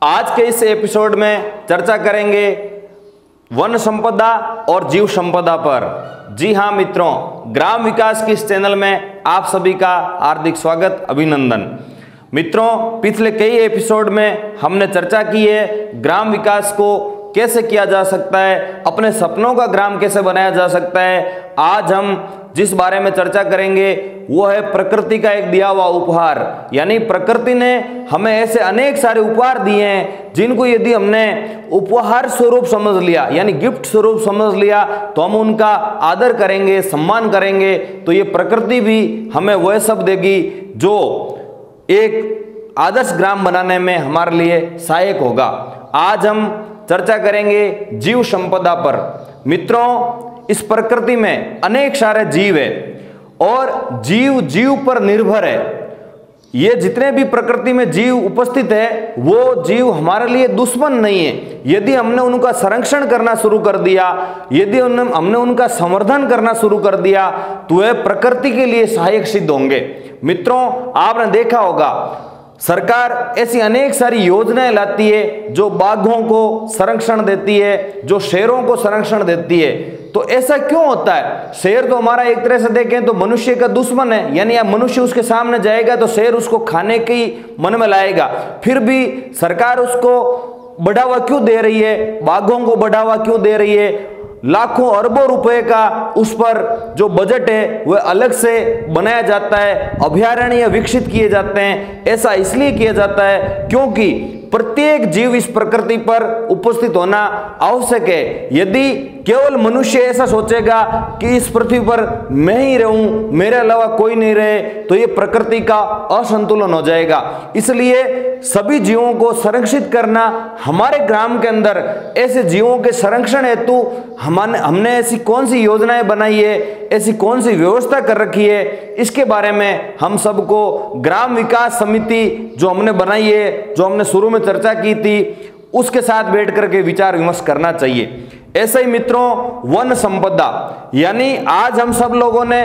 आज के इस एपिसोड में चर्चा करेंगे वन संपदा और जीव संपदा पर। जी हाँ मित्रों, ग्राम विकास की इस चैनल में आप सभी का हार्दिक स्वागत, अभिनंदन। मित्रों, पिछले कई एपिसोड में हमने चर्चा की है ग्राम विकास को कैसे किया जा सकता है, अपने सपनों का ग्राम कैसे बनाया जा सकता है। आज हम जिस बारे में चर्चा करेंगे वो है प्रकृति का एक दिया हुआ उपहार। यानी प्रकृति ने हमें ऐसे अनेक सारे उपहार दिए हैं जिनको यदि हमने उपहार स्वरूप समझ लिया, यानी गिफ्ट स्वरूप समझ लिया, तो हम उनका आदर करेंगे, सम्मान करेंगे, तो ये प्रकृति भी हमें वह सब देगी जो एक आदर्श ग्राम बनाने में हमारे लिए सहायक होगा। आज हम चर्चा करेंगे जीव संपदा पर। मित्रों, इस प्रकृति में अनेक सारे जीव है और जीव जीव पर निर्भर है। ये जितने भी प्रकृति में जीव उपस्थित है वो जीव हमारे लिए दुश्मन नहीं है। यदि हमने उनका संरक्षण करना शुरू कर दिया, यदि हमने उनका संवर्धन करना शुरू कर दिया, तो वे प्रकृति के लिए सहायक सिद्ध होंगे। मित्रों, आपने देखा होगा सरकार ऐसी अनेक सारी योजनाएं लाती है जो बाघों को संरक्षण देती है, जो शेरों को संरक्षण देती है। तो ऐसा क्यों होता है? शेर तो हमारा एक तरह से देखें तो मनुष्य का दुश्मन है, यानी अब मनुष्य उसके सामने जाएगा तो शेर उसको खाने की मन में लाएगा। फिर भी सरकार उसको बढ़ावा क्यों दे रही है, बाघों को बढ़ावा क्यों दे रही है? लाखों अरबों रुपए का उस पर जो बजट है वह अलग से बनाया जाता है, अभयारण्य विकसित किए जाते हैं। ऐसा इसलिए किया जाता है क्योंकि प्रत्येक जीव इस प्रकृति पर उपस्थित होना आवश्यक है। यदि केवल मनुष्य ऐसा सोचेगा कि इस पृथ्वी पर मैं ही रहूं, मेरे अलावा कोई नहीं रहे, तो ये प्रकृति का असंतुलन हो जाएगा। इसलिए सभी जीवों को संरक्षित करना, हमारे ग्राम के अंदर ऐसे जीवों के संरक्षण हेतु हमने ऐसी कौन सी योजनाएं बनाई है, ऐसी कौन सी व्यवस्था कर रखी है, इसके बारे में हम सबको ग्राम विकास समिति जो हमने बनाई है, जो हमने शुरू में चर्चा की थी, उसके साथ बैठ करके विचार विमर्श करना चाहिए। ऐसे ही मित्रों, वन संपदा, यानी आज हम सब लोगों ने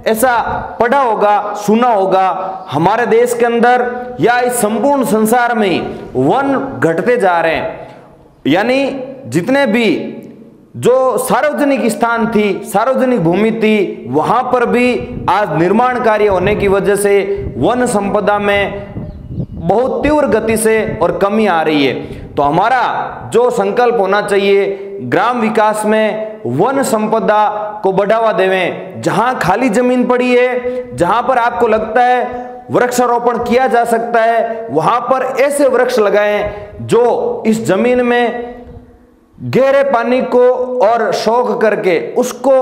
ऐसा पढ़ा होगा, सुना होगा, हमारे देश के अंदर या इस संपूर्ण संसार में वन घटते जा रहे हैं। यानी जितने भी जो सार्वजनिक स्थान थी, सार्वजनिक भूमि थी, वहां पर भी आज निर्माण कार्य होने की वजह से वन संपदा में बहुत तीव्र गति से और कमी आ रही है। तो हमारा जो संकल्प होना चाहिए, ग्राम विकास में वन संपदा को बढ़ावा देवें। जहां खाली जमीन पड़ी है, जहां पर आपको लगता है वृक्षारोपण किया जा सकता है, वहां पर ऐसे वृक्ष लगाएं जो इस जमीन में गहरे पानी को और सोख करके उसको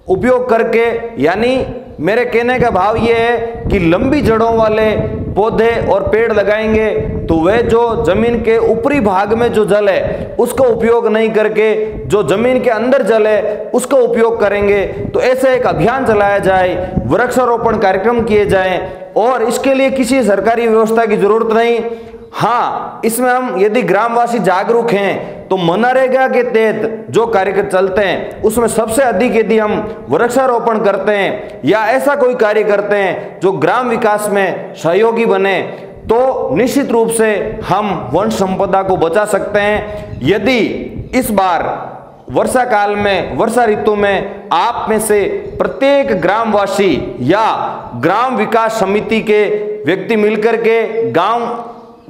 उपयोग करके, यानी मेरे कहने का भाव ये है कि लंबी जड़ों वाले पौधे और पेड़ लगाएंगे तो वे जो जमीन के ऊपरी भाग में जो जल है उसका उपयोग नहीं करके जो जमीन के अंदर जल है उसका उपयोग करेंगे। तो ऐसे एक अभियान चलाया जाए, वृक्षारोपण कार्यक्रम किए जाएं, और इसके लिए किसी सरकारी व्यवस्था की जरूरत नहीं। हाँ, इसमें हम यदि ग्रामवासी जागरूक हैं तो मनरेगा के तहत जो कार्यक्रम चलते हैं उसमें सबसे अधिक यदि हम वृक्षारोपण करते हैं या ऐसा कोई कार्य करते हैं जो ग्राम विकास में सहयोगी बने, तो निश्चित रूप से हम वन संपदा को बचा सकते हैं। यदि इस बार वर्षा काल में, वर्षा ऋतु में आप में से प्रत्येक ग्रामवासी या ग्राम विकास समिति के व्यक्ति मिलकर के, गांव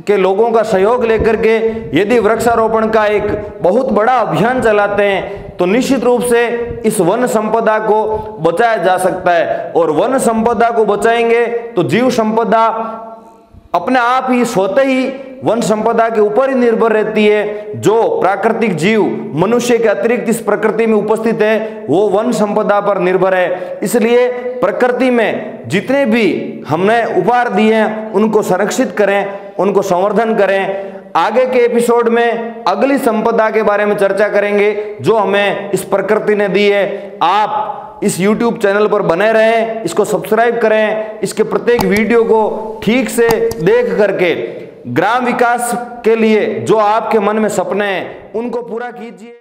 के लोगों का सहयोग लेकर के यदि वृक्षारोपण का एक बहुत बड़ा अभियान चलाते हैं तो निश्चित रूप से इस वन संपदा को बचाया जा सकता है। और वन संपदा को बचाएंगे तो जीव संपदा अपने आप ही स्वतः ही वन संपदा के ऊपर ही निर्भर रहती है। जो प्राकृतिक जीव मनुष्य के अतिरिक्त इस प्रकृति में उपस्थित है वो वन संपदा पर निर्भर है। इसलिए प्रकृति में जितने भी हमने उपहार दिए हैं उनको संरक्षित करें, उनको संवर्धन करें। आगे के एपिसोड में अगली संपदा के बारे में चर्चा करेंगे जो हमें इस प्रकृति ने दी है। आप इस YouTube चैनल पर बने रहें, इसको सब्सक्राइब करें, इसके प्रत्येक वीडियो को ठीक से देख करके ग्राम विकास के लिए जो आपके मन में सपने हैं उनको पूरा कीजिए।